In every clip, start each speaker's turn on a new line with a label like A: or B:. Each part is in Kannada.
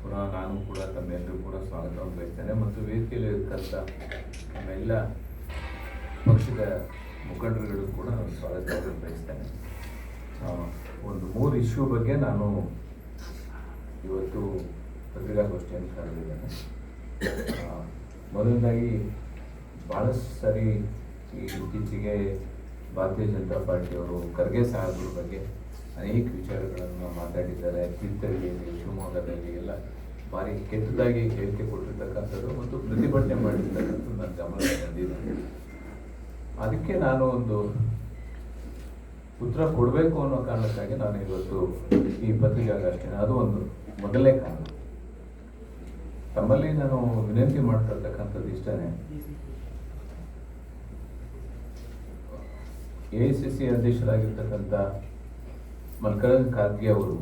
A: ಪುನಃ ನಾನು ಕೂಡ ತಮ್ಮೆಲ್ಲರೂ ಕೂಡ ಸ್ವಾಗತವನ್ನು ಬಯಸ್ತೇನೆ ಮತ್ತು ವೇದಿಕೆಯಲ್ಲಿ ಇರ್ತಕ್ಕಂಥ ನಮ್ಮೆಲ್ಲ ಪಕ್ಷದ ಮುಖಂಡರುಗಳು ಕೂಡ ನಾನು ಸ್ವಾಗತವನ್ನು ಬಯಸ್ತೇನೆ. ಒಂದು 3 ಇಶ್ಯೂ ಬಗ್ಗೆ ನಾನು ಇವತ್ತು ಪತ್ರಿಕಾಗೋಷ್ಠಿಯನ್ನು ಕರೆದಿದ್ದೇನೆ. ಮೊದಲನೇದಾಗಿ ಭಾಳಷ್ಟು ಸರಿ ಈ ಇತ್ತೀಚೆಗೆ ಭಾರತೀಯ ಜನತಾ ಪಾರ್ಟಿಯವರು ಖರ್ಗೆ ಸಾಹೇಬ್ರ ಬಗ್ಗೆ ಅನೇಕ ವಿಚಾರಗಳನ್ನು ಮಾತಾಡಿದ್ದಾರೆ. ತೀರ್ಥಹಳ್ಳಿಯಲ್ಲಿ, ಶಿವಮೊಗ್ಗದಲ್ಲಿ ಎಲ್ಲ ಭಾರಿ ಕೆಟ್ಟದಾಗಿ ಹೇಳಿಕೆ ಕೊಟ್ಟಿರ್ತಕ್ಕಂಥದ್ದು ಮತ್ತು ಪ್ರತಿಭಟನೆ ಮಾಡಿರ್ತಕ್ಕಂಥದ್ದು ನನ್ನ ಗಮನಕ್ಕೆ ಬಂದಿದೆ. ಅದಕ್ಕೆ ನಾನು ಒಂದು ಉತ್ತರ ಕೊಡಬೇಕು ಅನ್ನೋ ಕಾರಣಕ್ಕಾಗಿ ನಾನು ಇವತ್ತು ಈ ಪತ್ರಿಕಾಗೋಷ್ಠಿನ ಅದು ಒಂದು ಮೊದಲನೇ ಕಾರಣ. ತಮ್ಮಲ್ಲಿ ನಾನು ವಿನಂತಿ ಮಾಡ್ತಿರ್ತಕ್ಕಂಥದ್ದು ಇಷ್ಟೇ, AICC ಅಧ್ಯಕ್ಷರಾಗಿರ್ತಕ್ಕಂಥ ಮಲ್ಲಿಕಾರ್ಜುನ ಖರ್ಗೆ ಅವರು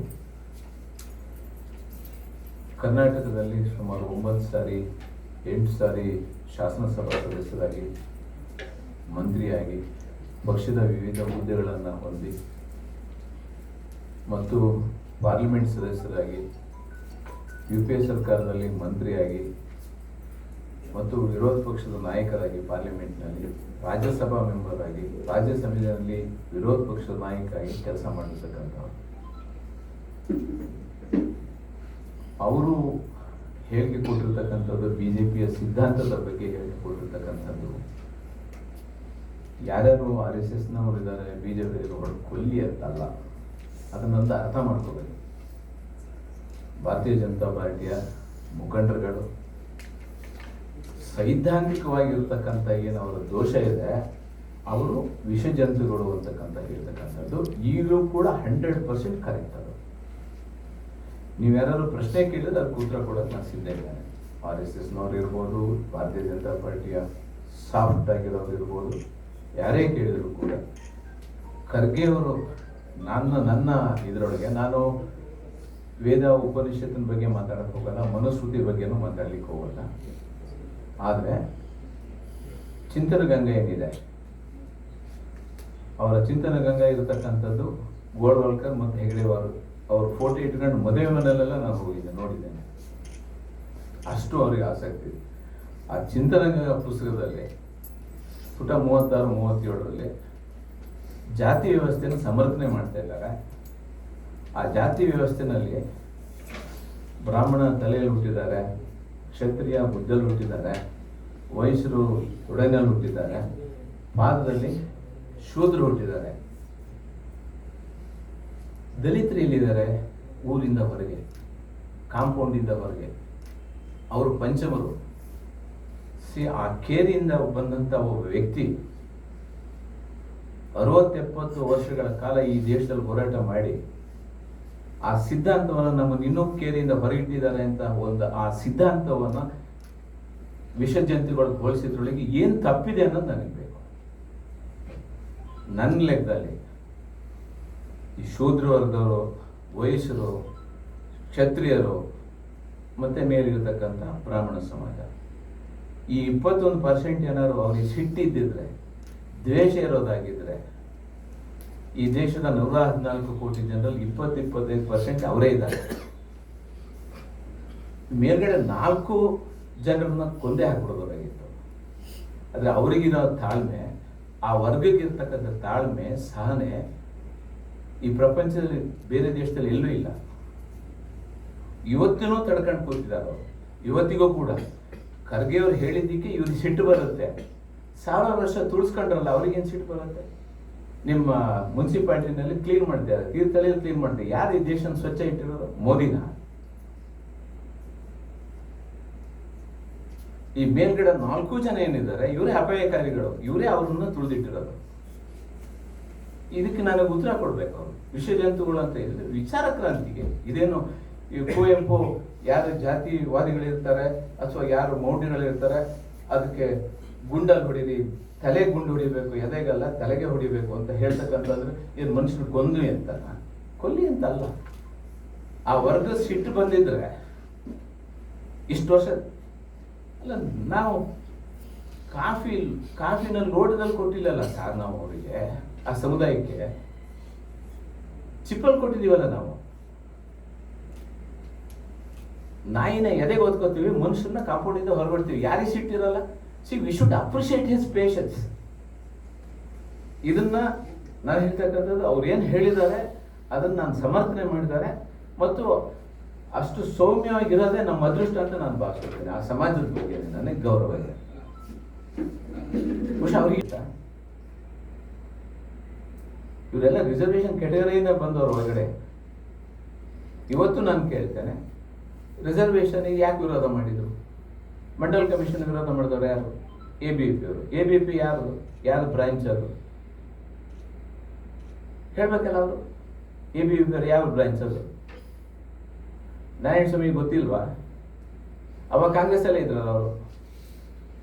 A: ಕರ್ನಾಟಕದಲ್ಲಿ ಸುಮಾರು 9 ಸಾರಿ 8 ಸಾರಿ ಶಾಸನಸಭಾ ಸದಸ್ಯರಾಗಿ, ಮಂತ್ರಿಯಾಗಿ, ಪಕ್ಷದ ವಿವಿಧ ಹುದ್ದೆಗಳನ್ನು ಹೊಂದಿ ಮತ್ತು ಪಾರ್ಲಿಮೆಂಟ್ ಸದಸ್ಯರಾಗಿ, UPA ಸರ್ಕಾರದಲ್ಲಿ ಮಂತ್ರಿಯಾಗಿ ಮತ್ತು ವಿರೋಧ ಪಕ್ಷದ ನಾಯಕರಾಗಿ ಪಾರ್ಲಿಮೆಂಟ್ನಲ್ಲಿ, ರಾಜ್ಯಸಭಾ ಮೆಂಬರ್ ಆಗಿ, ರಾಜ್ಯ ಸಮಿತಿಯಲ್ಲಿ ವಿರೋಧ ಪಕ್ಷದ ನಾಯಕರಾಗಿ ಕೆಲಸ ಮಾಡಿರ್ತಕ್ಕಂಥವ್ರು. ಅವರು ಹೇಳಿಕೆ ಕೊಟ್ಟಿರ್ತಕ್ಕಂಥದ್ದು BJPಯ ಸಿದ್ಧಾಂತದ ಬಗ್ಗೆ ಹೇಳಿಕೆ ಕೊಟ್ಟಿರ್ತಕ್ಕಂಥದ್ದು. ಯಾರ್ಯಾರು RSSನವರು ಇದ್ದಾರೆ, BJP ಕೊಲ್ಲಿ ಅಂತಲ್ಲ, ಅದನ್ನೊಂದು ಅರ್ಥ ಮಾಡ್ಕೋಬೇಕು. ಭಾರತೀಯ ಜನತಾ ಪಾರ್ಟಿಯ ಮುಖಂಡರುಗಳು ಸೈದ್ಧಾಂತಿಕವಾಗಿರ್ತಕ್ಕಂಥ ಏನು ಅವರ ದೋಷ ಇದೆ, ಅವರು ವಿಷಜಂತುಗಳು ಅಂತಕ್ಕಂಥ ಹೇಳ್ತಕ್ಕಂಥದ್ದು ಈಗಲೂ ಕೂಡ 100% ಕರೆಕ್ಟ್. ಅದು ನೀವು ಯಾರು ಪ್ರಶ್ನೆ ಕೇಳಿದ್ರೆ ಅದಕ್ಕೆ ಉತ್ತರ ಕೊಡೋಕೆ ನಾನು ಸಿದ್ಧ ಇದ್ದೇನೆ. RSSನವ್ರು ಇರ್ಬೋದು, ಭಾರತೀಯ ಜನತಾ ಪಾರ್ಟಿಯ ಸಾಫ್ಟ್ ಆಗಿರೋರು ಇರ್ಬೋದು, ಯಾರೇ ಕೇಳಿದ್ರು ಕೂಡ ಖರ್ಗೆ ಅವರು ನನ್ನ ಇದರೊಳಗೆ ನಾನು ವೇದ ಉಪನಿಷತ್ತಿನ ಬಗ್ಗೆ ಮಾತಾಡಕ್ಕೆ ಹೋಗಲ್ಲ, ಮನುಸ್ಮೃತಿ ಬಗ್ಗೆನೂ ಮಾತಾಡ್ಲಿಕ್ಕೆ ಹೋಗಲ್ಲ. ಆದರೆ ಚಿಂತನ ಗಂಗಾ ಏನಿದೆ, ಅವರ ಚಿಂತನ ಗಂಗಾ ಇರತಕ್ಕಂಥದ್ದು ಗೋಳ್ವಾಲ್ಕರ್ ಮತ್ತು ಹೆಗಡೆವಾರು ಅವ್ರ ಫೋಟೋ ಇಟ್ಕೊಂಡು ಮದುವೆ ಮನೆಯಲ್ಲೆಲ್ಲ ನಾನು ಹೋಗಿದ್ದೆ, ನೋಡಿದ್ದೇನೆ. ಅಷ್ಟು ಅವ್ರಿಗೆ ಆಸಕ್ತಿ. ಆ ಚಿಂತನ ಗಂಗಾ ಪುಸ್ತಕದಲ್ಲಿ ಪುಟ 36-37ರಲ್ಲಿ ಜಾತಿ ವ್ಯವಸ್ಥೆಯನ್ನು ಸಮರ್ಥನೆ ಮಾಡ್ತಾ ಇದ್ದಾರೆ. ಆ ಜಾತಿ ವ್ಯವಸ್ಥೆನಲ್ಲಿ ಬ್ರಾಹ್ಮಣ ತಲೆಯಲ್ಲಿ ಹುಟ್ಟಿದ್ದಾರೆ, ಕ್ಷತ್ರಿಯ ಬುದ್ಧಲ್ಲಿ ಹುಟ್ಟಿದ್ದಾರೆ, ವೈಶ್ಯರು ತೊಡೆನಲ್ಲಿ ಹುಟ್ಟಿದ್ದಾರೆ, ಪಾದದಲ್ಲಿ ಶೂದ್ರರು ಹುಟ್ಟಿದ್ದಾರೆ, ದಲಿತರು ಎಲ್ಲಿದ್ದಾರೆ, ಊರಿಂದ ಹೊರಗೆ, ಕಾಂಪೌಂಡಿಂದ ಹೊರಗೆ, ಅವರು ಪಂಚಮರು. ಆ ಕೇರಿಯಿಂದ ಬಂದಂಥ ಒಬ್ಬ ವ್ಯಕ್ತಿ 60-70 ವರ್ಷಗಳ ಕಾಲ ಈ ದೇಶದಲ್ಲಿ ಹೋರಾಟ ಮಾಡಿ ಆ ಸಿದ್ಧಾಂತವನ್ನು ನಮ್ಮನ್ನು ಇನ್ನೂ ಕೇರಿಯಿಂದ ಹೊರಗಿಟ್ಟಿದ್ದಾರೆ ಅಂತ ಒಂದು ಆ ಸಿದ್ಧಾಂತವನ್ನು ವಿಷಜಂತುಗಳು ಹೋಲಿಸಿದ್ರೊಳಗೆ ಏನು ತಪ್ಪಿದೆ ಅನ್ನೋದು ನನಗೆ ಬೇಕು. ನನ್ನ ಲೆಕ್ಕದಲ್ಲಿ ಈ ಶೂದ್ರ ವರ್ಗದವರು, ವೈಶ್ಯರು, ಕ್ಷತ್ರಿಯರು ಮತ್ತೆ ಮೇಲಿರತಕ್ಕಂಥ ಬ್ರಾಹ್ಮಣ ಸಮಾಜ, ಈ 21% ಏನಾದ್ರು ಅವ್ರಿಗೆ ಸಿಟ್ಟಿದ್ದಿದ್ರೆ, ದ್ವೇಷ ಇರೋದಾಗಿದ್ರೆ, ಈ ದೇಶದ 114 ಕೋಟಿ ಜನರಲ್ಲಿ 20-25% ಅವರೇ ಇದ್ದಾರೆ. ಮೇಲ್ಗಡೆ 4 ಜನರನ್ನ ಕೊಂದೇ ಹಾಕ್ಬಿಡೋದಾಗಿತ್ತು. ಆದರೆ ಅವರಿಗಿರೋ ತಾಳ್ಮೆ, ಆ ವರ್ಗಕ್ಕಿರ್ತಕ್ಕಂಥ ತಾಳ್ಮೆ, ಸಹನೆ ಈ ಪ್ರಪಂಚದಲ್ಲಿ ಬೇರೆ ದೇಶದಲ್ಲಿ ಎಲ್ಲೂ ಇಲ್ಲ. ಇವತ್ತಿನೂ ತಡ್ಕೊಂಡು ಕೂತಿದ್ದಾರೆ ಅವರು. ಇವತ್ತಿಗೂ ಕೂಡ ಖರ್ಗೆ ಅವ್ರು ಹೇಳಿದ್ದಕ್ಕೆ ಇವ್ರಿಗೆ ಸಿಟ್ಟು ಬರುತ್ತೆ. 1000 ವರ್ಷ ತುಳಿಸ್ಕೊಂಡ್ರಲ್ಲ, ಅವ್ರಿಗೇನು ಸಿಟ್ಟು ಬರುತ್ತೆ? ನಿಮ್ಮ ಮುನ್ಸಿಪಾಲಿಟಿನಲ್ಲಿ ಕ್ಲೀನ್ ಮಾಡಿದ್ದಾರೆ, ತೀರ್ಥಹಳ್ಳಿಯಲ್ಲಿ ಕ್ಲೀನ್ ಮಾಡಿದೆ. ಯಾರು ಈ ದೇಶನ ಸ್ವಚ್ಛ ಇಟ್ಟಿರೋದು? ಮೋದಿನ? ಈ ಮೇಲ್ಗಡೆ 4 ಜನ ಏನಿದ್ದಾರೆ ಇವರೇ ಅಪಾಯಕಾರಿಗಳು, ಇವರೇ ಅವ್ರನ್ನ ತುಳಿದಿಟ್ಟಿರೋದು. ಇದಕ್ಕೆ ನನಗೆ ಉತ್ತರ ಕೊಡ್ಬೇಕು. ಅವರು ವಿಷಜಂತುಗಳು ಅಂತ ಹೇಳಿದ್ರೆ ವಿಚಾರ ಕ್ರಾಂತಿಗೆ ಇದೇನು ಈ ಕುವೆಂಪು ಯಾರು ಜಾತಿವಾದಿಗಳಿರ್ತಾರೆ ಅಥವಾ ಯಾರು ಮೌಢ್ಯಗಳಿರ್ತಾರೆ, ಅದಕ್ಕೆ ಗುಂಡಲ್ಲಿ ಹೊಡೀರಿ, ತಲೆ ಗುಂಡು ಹೊಡಿಬೇಕು, ಎದೆಗಲ್ಲ ತಲೆಗೆ ಹೊಡಿಬೇಕು ಅಂತ ಹೇಳ್ತಕ್ಕಂಥದ್ರೆ ಏನು ಮನುಷ್ಯರು ಕೊಂದ್ವಿ ಅಂತ? ಕೊಲ್ಲಿ ಅಂತಲ್ಲ. ಆ ವರ್ಗ ಸಿಟ್ಟು ಬಂದಿದ್ರೆ ಇಷ್ಟು ವರ್ಷ ಅಲ್ಲ, ನಾವು ಕಾಫಿನ ಲೋಟದಲ್ಲಿ ಕೊಟ್ಟಿಲ್ಲಲ್ಲ ಸರ್, ನಾವು ಅವರಿಗೆ ಆ ಸಮುದಾಯಕ್ಕೆ ಚಿಪ್ಪಲ್ಲಿ ಕೊಟ್ಟಿದ್ದೀವಲ್ಲ ನಾವು. ನಾಯಿನ ಎದೆಗೆ ಓದ್ಕೋತೀವಿ, ಮನುಷ್ಯರನ್ನ ಕಾಂಪೌಂಡಿಂದ ಹೊರಬಿಡ್ತೀವಿ. ಯಾರಿಗೆ ಸಿಟ್ಟಿರಲ್ಲ? We should appreciate his patience. ಇದನ್ನ ನಾನು ಹೇಳ್ತಕ್ಕಂಥದ್ದು, ಅವ್ರು ಏನು ಹೇಳಿದ್ದಾರೆ ಅದನ್ನು ನಾನು ಸಮರ್ಥನೆ ಮಾಡಿದ್ದಾರೆ. ಮತ್ತು ಅಷ್ಟು ಸೌಮ್ಯವಾಗಿರೋದೇ ನಮ್ಮ ಅದೃಷ್ಟ ಅಂತ ನಾನು ಭಾವಿಸ್ಕೊಳ್ತೇನೆ. ಆ ಸಮಾಜದ ಬಗ್ಗೆ ನನಗೆ ಗೌರವ ಇದೆ. ಬಹುಶಃ ಅವ್ರಿಗೆ ಇವರೆಲ್ಲ ರಿಸರ್ವೇಷನ್ ಕೆಟಗರಿಯಿಂದ ಬಂದವರು ಹೊರಗಡೆ. ಇವತ್ತು ನಾನು ಕೇಳ್ತೇನೆ, ರಿಸರ್ವೇಷನ್ಗೆ ಯಾಕೆ ವಿರೋಧ ಮಾಡಿದರು? ಮಂಡಲ್ ಕಮಿಷನ್ ವಿರೋಧ ಮಾಡಿದವರು ಯಾರು? ABP ಅವರು. ABP ಯಾರು ಬ್ರಾಂಚ್ ಅದು ಹೇಳ್ಬೇಕಲ್ಲ ಅವರು. ABP ಅವರು ಯಾವ ಬ್ರಾಂಚ್ ಅದು? ನಾರಾಯಣ ಸ್ವಾಮಿ ಗೊತ್ತಿಲ್ವಾ? ಅವಾಗ ಕಾಂಗ್ರೆಸ್ ಅಲ್ಲೇ ಇದ್ರಲ್ಲ ಅವರು.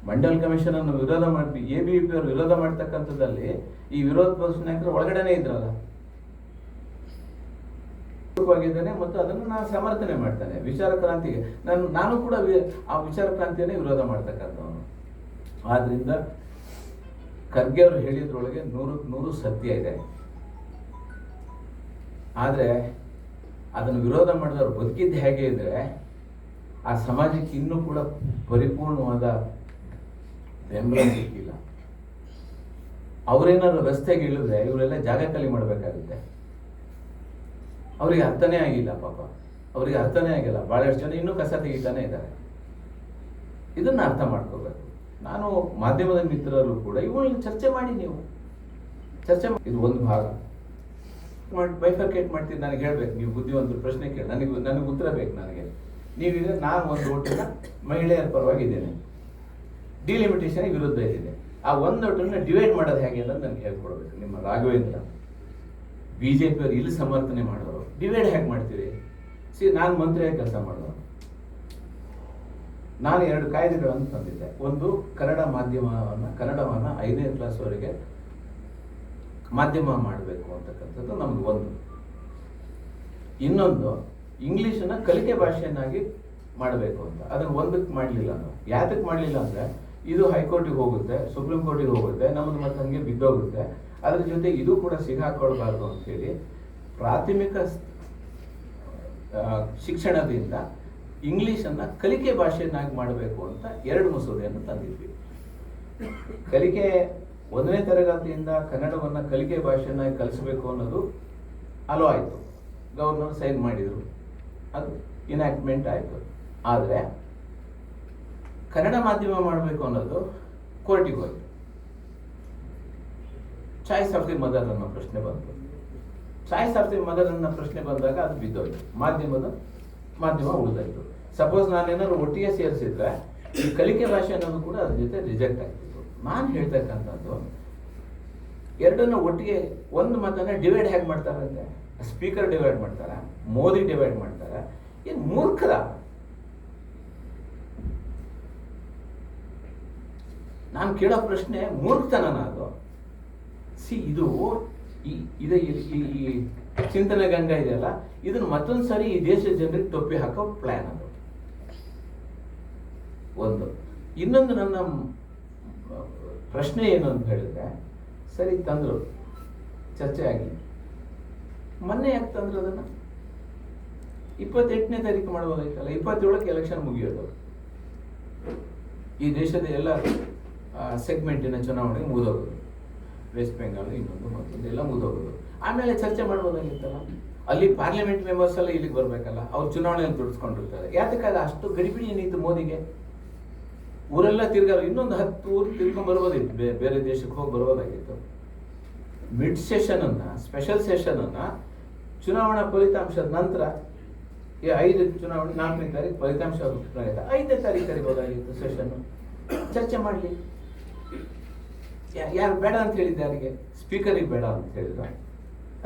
A: ಮಂಡಲ್ ಕಮಿಷನ್ ಅನ್ನು ವಿರೋಧ ಮಾಡಿ ABP ಅವರು ವಿರೋಧ ಮಾಡ್ತಕ್ಕಂಥದ್ದಲ್ಲಿ ಈ ವಿರೋಧ ಪಕ್ಷ ನಾಯಕರು ಒಳಗಡೆನೆ ಇದ್ರಲ್ಲ. ಮತ್ತು ಅದನ್ನು ನಾನು ಸಮರ್ಥನೆ ಮಾಡ್ತೇನೆ. ವಿಚಾರ ಕ್ರಾಂತಿಗೆ ನಾನು ಕೂಡ ಆ ವಿಚಾರ ಕ್ರಾಂತಿಯನ್ನೇ ವಿರೋಧ ಮಾಡ್ತಕ್ಕಂಥವನು. ಆದ್ರಿಂದ ಖರ್ಗೆ ಅವರು ಹೇಳಿದ್ರೊಳಗೆ 100% ಸತ್ಯ ಇದೆ. ಆದರೆ ಅದನ್ನು ವಿರೋಧ ಮಾಡಿದವರು ಬದುಕಿದ್ದು ಹೇಗೆ ಇದ್ರೆ ಆ ಸಮಾಜಕ್ಕೆ ಇನ್ನೂ ಕೂಡ ಪರಿಪೂರ್ಣವಾದ ಬೆಂಬಲ ಸಿಕ್ಕಿಲ್ಲ. ಅವರೇನಾದ್ರು ರಸ್ತೆಗೆ ಇಳಿದ್ರೆ ಇವರೆಲ್ಲ ಜಾಗ ಖಾಲಿ ಮಾಡಬೇಕಾಗುತ್ತೆ. ಅವರಿಗೆ ಅರ್ಥನೇ ಆಗಿಲ್ಲ ಪಾಪ, ಅವರಿಗೆ ಅರ್ಥನೇ ಆಗಿಲ್ಲ. ಬಹಳಷ್ಟು ಜನ ಇನ್ನೂ ಕಸ ತೆಗಿತಾನೆ ಇದ್ದಾರೆ. ಇದನ್ನ ಅರ್ಥ ಮಾಡ್ಕೋಬೇಕು. ನಾನು ಮಾಧ್ಯಮದ ಮಿತ್ರರು ಕೂಡ ಇವುಗಳನ್ನ ಚರ್ಚೆ ಮಾಡಿ, ನೀವು ಚರ್ಚೆ ಮಾಡಿ. ಇದು ಒಂದು ಭಾಗ ಬೈಫರ್ಕೇಟ್ ಮಾಡ್ತೀನಿ. ನನಗೆ ಹೇಳ್ಬೇಕು, ನೀವು ಬುದ್ಧಿವಂತರು ಪ್ರಶ್ನೆ ಕೇಳಿ ನನಗೆ ಉತ್ತರ ಬೇಕು. ನೀವಿದ್ರೆ ನಾನು ಒಂದು ಓಟನ್ನ ಮಹಿಳೆಯರ ಪರವಾಗಿದ್ದೇನೆ, ಡಿಲಿಮಿಟೇಷನ್ ವಿರುದ್ಧ ಇದ್ದೀನಿ. ಆ ಒಂದು ಓಟನ್ನ ಡಿವೈಡ್ ಮಾಡೋದು ಹೇಗೆ ಅನ್ನೋದು ನನಗೆ ಹೇಳ್ಕೊಡ್ಬೇಕು. ನಿಮ್ಮ ರಾಘವೇಂದ್ರ BJP ಅವರು ಇಲ್ಲಿ ಸಮರ್ಥನೆ ಮಾಡೋರು, ಡಿವೈಡ್ ಹೇಗೆ ಮಾಡ್ತೀರಿ? ನಾನು ಮಂತ್ರಿಯಾಗಿ ಕೆಲಸ ಮಾಡೋರು. ನಾನು 2 ಕಾಯ್ದೆಗಳನ್ನು ತಂದಿದ್ದೆ. ಒಂದು, ಕನ್ನಡ ಕನ್ನಡವನ್ನು 5ನೇ ಕ್ಲಾಸ್ವರೆಗೆ ಮಾಧ್ಯಮ ಮಾಡಬೇಕು ಅಂತಕ್ಕಂಥದ್ದು ನಮ್ದು ಒಂದು. ಇನ್ನೊಂದು, ಇಂಗ್ಲೀಷನ್ನ ಕಲಿಕೆ ಭಾಷೆಯನ್ನಾಗಿ ಮಾಡಬೇಕು ಅಂತ. ಅದನ್ನು ಒಂದಕ್ಕೆ ಮಾಡಲಿಲ್ಲ ನಾವು. ಯಾತಕ್ಕೆ ಮಾಡಲಿಲ್ಲ ಅಂದರೆ ಇದು ಹೈಕೋರ್ಟಿಗೆ ಹೋಗುತ್ತೆ, ಸುಪ್ರೀಂ ಕೋರ್ಟಿಗೆ ಹೋಗುತ್ತೆ, ನಮ್ಮದು ಮತ್ತೆ ಹಂಗೆ ಬಿದ್ದೋಗುತ್ತೆ. ಅದ್ರ ಜೊತೆ ಇದು ಕೂಡ ಸಿಗಾಕೊಳ್ಬಾರ್ದು ಅಂತೇಳಿ ಪ್ರಾಥಮಿಕ ಶಿಕ್ಷಣದಿಂದ ಇಂಗ್ಲೀಷನ್ನು ಕಲಿಕೆ ಭಾಷೆಯನ್ನಾಗಿ ಮಾಡಬೇಕು ಅಂತ 2 ಮಸೂದೆಯನ್ನು ತಂದಿದ್ವಿ. ಕಲಿಕೆ 1ನೇ ತರಗತಿಯಿಂದ ಕನ್ನಡವನ್ನು ಕಲಿಕೆ ಭಾಷೆಯನ್ನಾಗಿ ಕಲಿಸಬೇಕು ಅನ್ನೋದು ಅಲೋ ಆಯಿತು, ಗವರ್ನರ್ ಸೈನ್ ಮಾಡಿದರು, ಅದು ಇನ್ಯಾಕ್ಟ್ಮೆಂಟ್ ಆಯಿತು. ಆದರೆ ಕನ್ನಡ ಮಾಧ್ಯಮ ಮಾಡಬೇಕು ಅನ್ನೋದು ಕೋರ್ಟಿಗೆ ಹೋಯಿತು. ಚಾಯ್ಸ್ ಆಫ್ ದಿ ಮದರ್ ಅನ್ನೋ ಪ್ರಶ್ನೆ ಬಂತು. ಚಾಯ್ಸ್ ಆಫ್ ದಿ ಮದರ್ ಅನ್ನೋ ಪ್ರಶ್ನೆ ಬಂದಾಗ ಅದು ಬಿದ್ದೋಯ್ತು. ಮಾಧ್ಯಮ ಉಳಿದಾಯಿತು. ಸಪೋಸ್ ನಾನೇನಾದ್ರು ಒಟ್ಟಿಗೆ ಸೇರಿಸಿದ್ರೆ ಈ ಕಲಿಕೆ ಭಾಷೆ ಅನ್ನೋದು ಕೂಡ ಅದ್ರ ಜೊತೆ ರಿಜೆಕ್ಟ್ ಆಗ್ತಿತ್ತು. ನಾನು ಹೇಳ್ತಕ್ಕಂಥದ್ದು, ಎರಡನ್ನ ಒಟ್ಟಿಗೆ ಒಂದು ಮಾತನ್ನ ಡಿವೈಡ್ ಹೇಗೆ ಮಾಡ್ತಾರಂತೆ? ಸ್ಪೀಕರ್ ಡಿವೈಡ್ ಮಾಡ್ತಾರ, ಮೋದಿ ಡಿವೈಡ್ ಮಾಡ್ತಾರ, ಏನು ಮೂರ್ಖರ? ನಾನು ಕೇಳೋ ಪ್ರಶ್ನೆ ಮೂರ್ಖತನ ಅದು. ಇದು ಈ ಚಿಂತನೆ ಗಂಗಾ ಇದೆಯಲ್ಲ, ಇದನ್ನು ಮತ್ತೊಂದು ಸಾರಿ ಈ ದೇಶದ ಜನರಿಗೆ ಟೊಪ್ಪಿ ಹಾಕೋ ಪ್ಲಾನ್ ಅದು ಒಂದು. ಇನ್ನೊಂದು ನನ್ನ ಪ್ರಶ್ನೆ ಏನು ಅಂತ ಹೇಳಿದ್ರೆ, ಸರಿ ತಂದ್ರು, ಚರ್ಚೆ ಆಗಿ, ಮೊನ್ನೆ ಯಾಕೆ ತಂದ್ರು ಅದನ್ನ? 28ನೇ ತಾರೀಕು ಮಾಡ್ಬೋದಾಯ್ತಲ್ಲ, 27ಕ್ಕೆ ಎಲೆಕ್ಷನ್ ಮುಗಿಯೋದು. ಈ ದೇಶದ ಎಲ್ಲ ಸೆಗ್ಮೆಂಟಿನ ಚುನಾವಣೆ ಮುಗಿದೋಗೋದು, ವೆಸ್ಟ್ ಬೆಂಗಾಲ್ ಇನ್ನೊಂದು ಮತ್ತೊಂದು ಎಲ್ಲ ಮುಗಿದೋಗೋದು. ಆಮೇಲೆ ಚರ್ಚೆ ಮಾಡ್ಬೋದಾಗಿತ್ತಲ್ಲ. ಅಲ್ಲಿ ಪಾರ್ಲಿಮೆಂಟ್ ಮೆಂಬರ್ಸ್ ಎಲ್ಲ ಇಲ್ಲಿಗೆ ಬರ್ಬೇಕಲ್ಲ, ಅವ್ರು ಚುನಾವಣೆಯಲ್ಲಿ ದುಡಿಸ್ಕೊಂಡಿರ್ತಾರೆ. ಯಾತಕ್ಕಾಗ ಅಷ್ಟು ಗಡಿಬಿಡಿ ಏನಿತ್ತು ಮೋದಿಗೆ? ಊರೆಲ್ಲ ತಿರ್ಗಾರ, ಇನ್ನೊಂದು 10 ಊರು ತಿರ್ಕೊಂಡ್ ಬರ್ಬೋದಿತ್ತು, ಬೇರೆ ದೇಶಕ್ಕೆ ಹೋಗಿ ಬರ್ಬೋದಾಗಿತ್ತು. ಮಿಡ್ ಸೆಷನ್ ಅನ್ನ, ಸ್ಪೆಷಲ್ ಸೆಷನ್ ಅನ್ನ ಚುನಾವಣಾ ಫಲಿತಾಂಶದ ನಂತರ 5 ಚುನಾವಣೆ 4ನೇ ತಾರೀಕು ಫಲಿತಾಂಶ 5ನೇ ತಾರೀಕು ಕರಿಬೋದಾಗಿತ್ತು ಸೆಷನ್. ಚರ್ಚೆ ಮಾಡಲಿ. ಯಾರು ಬೇಡ ಅಂತ ಹೇಳಿದ್ದು? ಯಾರಿಗೆ? ಸ್ಪೀಕರಿಗೆ ಬೇಡ ಅಂತ ಹೇಳಿದ್ರು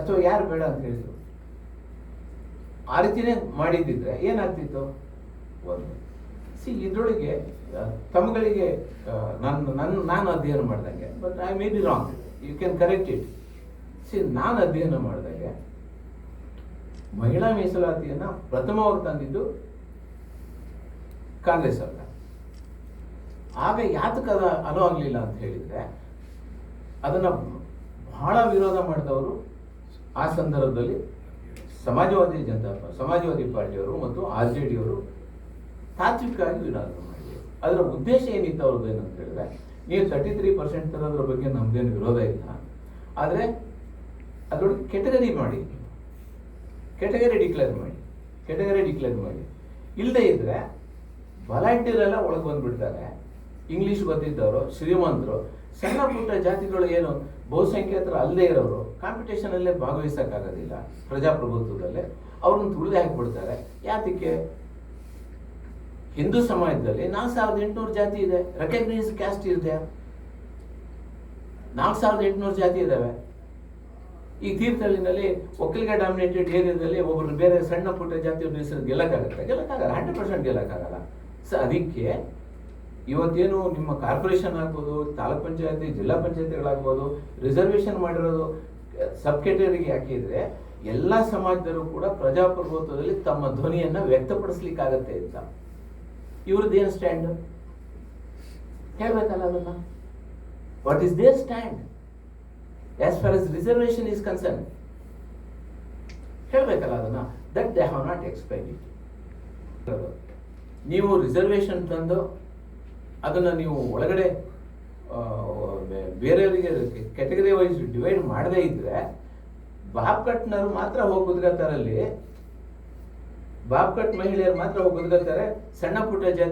A: ಅಥವಾ ಯಾರು ಬೇಡ ಅಂತ ಹೇಳಿದ್ರು? ಆ ರೀತಿನೇ ಮಾಡಿದ್ದಿದ್ರೆ ಏನಾಗ್ತಿತ್ತು? ಒಂದು ಇದ್ರೊಳಗೆ ತಮ್ಮಗಳಿಗೆ ನಾನು ಅಧ್ಯಯನ ಮಾಡ್ದಂಗೆ, but I may be wrong, you can correct it. ನಾನು ಅಧ್ಯಯನ ಮಾಡಿದಾಗೆ ಮಹಿಳಾ ಮೀಸಲಾತಿಯನ್ನ ಪ್ರಥಮವಾಗಿ ತಂದಿದ್ದು ಕಾಂಗ್ರೆಸ್ ಸರ್ಕಾರ. ಆಗ ಯಾತಕ್ಕೆ ಅಲೋ ಆಗಲಿಲ್ಲ ಅಂತ ಹೇಳಿದ್ರೆ, ಅದನ್ನ ಬಹಳ ವಿರೋಧ ಮಾಡಿದವರು ಆ ಸಂದರ್ಭದಲ್ಲಿ ಸಮಾಜವಾದಿ ಪಾರ್ಟಿಯವರು ಮತ್ತು RJD ಅವರು ತಾತ್ವಿಕವಾಗಿ ವಿರೋಧ ಮಾಡಿ. ಅದರ ಉದ್ದೇಶ ಏನಿತ್ತು ಅವ್ರದ್ದು ಏನಂತ ಹೇಳಿದ್ರೆ, ನೀವು 33% ತರೋದ್ರ ಬಗ್ಗೆ ನಮ್ದೇನು ವಿರೋಧ ಇಲ್ಲ, ಆದರೆ ಅದರೊಳಗೆ ಕೆಟಗರಿ ಮಾಡಿ, ಕೆಟಗರಿ ಡಿಕ್ಲೇರ್ ಮಾಡಿ. ಇಲ್ಲದೆ ಇದ್ರೆ ವಾಲಂಟಿಯರೆಲ್ಲ ಒಳಗೆ ಬಂದ್ಬಿಡ್ತಾರೆ. ಇಂಗ್ಲೀಷ್ ಗೊತ್ತಿದ್ದವರು, ಶ್ರೀಮಂತರು, ಸಣ್ಣ ಪುಟ್ಟ ಜಾತಿಗಳು ಏನು ಬಹುಸಂಖ್ಯಾತರು ಅಲ್ಲದೆ ಇರೋರು ಕಾಂಪಿಟೇಷನಲ್ಲೇ ಭಾಗವಹಿಸೋಕ್ಕಾಗೋದಿಲ್ಲ ಪ್ರಜಾಪ್ರಭುತ್ವದಲ್ಲೇ, ಅವ್ರನ್ನ ತುಳಿದು ಹಾಕಿಬಿಡ್ತಾರೆ. ಯಾತಕ್ಕೆ? ಹಿಂದೂ ಸಮಾಜದಲ್ಲಿ 4800 ಜಾತಿ ಇದೆ, ರೆಕಗ್ನೈಸ್ ಕ್ಯಾಸ್ಟ್ ಇದೆ, 4800 ಜಾತಿ ಇದ್ದಾವೆ. ಈ ತೀರ್ಥಹಳ್ಳಿನಲ್ಲಿ ಒಕ್ಕಲಿಗ ಡಾಮಿನೇಟೆಡ್ ಏರಿಯಾದಲ್ಲಿ ಒಬ್ಬರು ಬೇರೆ ಸಣ್ಣ ಪುಟ್ಟ ಜಾತಿಯವ್ರ ಹೆಸರು ಗೆಲ್ಲಕ್ಕಾಗಲ್ಲ, 100% ಗೆಲ್ಲಕ್ಕಾಗಲ್ಲ. ಸೊ ಅದಕ್ಕೆ ಇವತ್ತೇನು ನಿಮ್ಮ ಕಾರ್ಪೊರೇಷನ್ ಆಗ್ಬೋದು, ತಾಲೂಕ್ ಪಂಚಾಯತಿ, ಜಿಲ್ಲಾ ಪಂಚಾಯತಿಗಳಾಗ್ಬೋದು, ರಿಸರ್ವೇಷನ್ ಮಾಡಿರೋದು ಸಬ್ ಕೆಟಗರಿಗೆ ಹಾಕಿದ್ರೆ ಎಲ್ಲ ಸಮಾಜದವರು ಕೂಡ ಪ್ರಜಾಪ್ರಭುತ್ವದಲ್ಲಿ ತಮ್ಮ ಧ್ವನಿಯನ್ನ ವ್ಯಕ್ತಪಡಿಸ್ಲಿಕ್ಕಾಗತ್ತೆ ಅಂತ. ಇವ್ರದ್ದೇನು ಸ್ಟ್ಯಾಂಡ್ ಹೇಳ್ಬೇಕಲ್ಲ ಅದನ್ನ. What is their stand as far as reservation is concern? ಹೇಳ್ಬೇಕಲ್ಲ ಅದನ್ನ. That they have not explain it. ನೀವು ರಿಸರ್ವೇಷನ್ ತಂದು ಅದನ್ನು ನೀವು ಒಳಗಡೆ ಬೇರೆಯವರಿಗೆ ಕೆಟಗರಿ ವೈಸ್ ಡಿವೈಡ್ ಮಾಡದೇ ಇದ್ರೆ, ಬಾಬ್ಕಟ್ನವ್ರು ಮಾತ್ರ ಹೋಗಿ ಕುದ್ಕೋತಾರಲ್ಲಿ, ಬಾಬ್ಕಟ್ ಮಹಿಳೆಯರು ಮಾತ್ರ ಹೋಗಿ ಕುದ್ಕೋತಾರೆ, ಸಣ್ಣ ಪುಟ್ಟ ಜಾತಿ